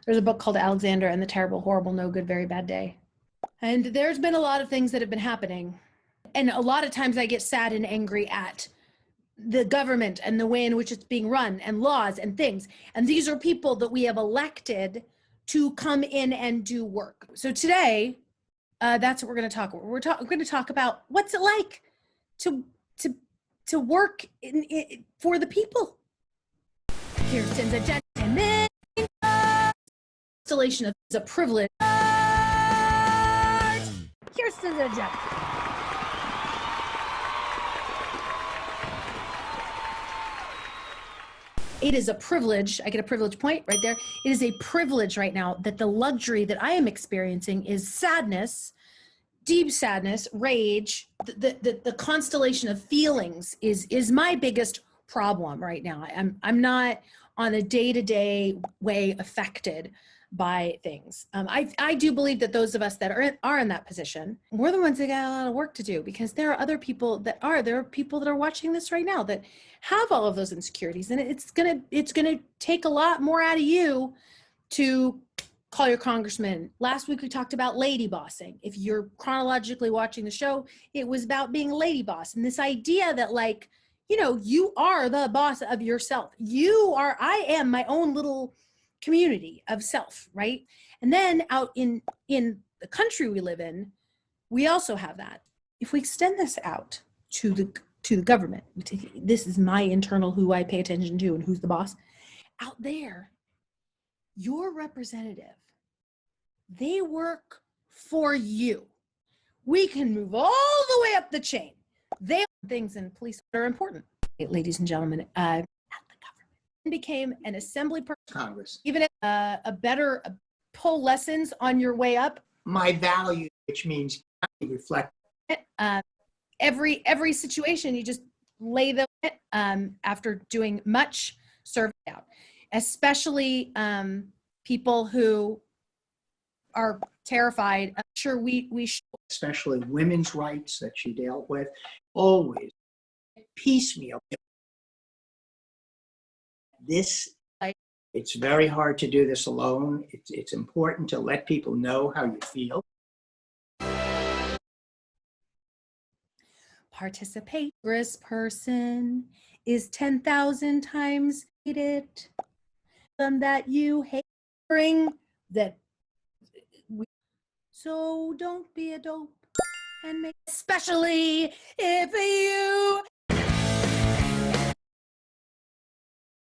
There's a book called Alexander and the Terrible, Horrible, No Good, Very Bad Day. And there's been a lot of things that have been happening. And a lot of times I get sad and angry at the government and the way in which it's being run and laws and things. And these are people that we have elected to come in and do work. So today, that's what we're going to talk about. We're going to talk about what's it like to work for the people. Kirsten's agenda and installation of a privilege. Kirsten's agenda. It is a privilege. I get a privilege point right there. It is a privilege right now that the luxury that I am experiencing is sadness, deep sadness, rage. The constellation of feelings is my biggest problem right now. I'm not on a day-to-day way affected by things. I do believe that those of us that are in that position, we're the ones that got a lot of work to do, because there are other people that are, there are people that are watching this right now that have all of those insecurities, and it's gonna take a lot more out of you to call your congressman. Last week we talked about lady bossing. If you're chronologically watching the show, it was about being a lady boss, and this idea that, like, you know, you are the boss of yourself. I am my own little community of self, right? And then out in the country we live in, we also have that. If we extend this out to the government, this is my internal, who I pay attention to and who's the boss. Out there, your representative, they work for you. We can move all the way up the chain. They things in police are important. Ladies and gentlemen, not the government. Became an assembly person. Congress. Even a better pull lessons on your way up. My value, which means reflect. Every situation, you just lay them after doing much survey out, especially people who are terrified. I'm sure we should. Especially women's rights that she dealt with, always piecemeal. It's very hard to do this alone. It's important to let people know how you feel. Participate. This person is 10,000 times hated. Them that you hate. That. So don't be a dope, and especially if you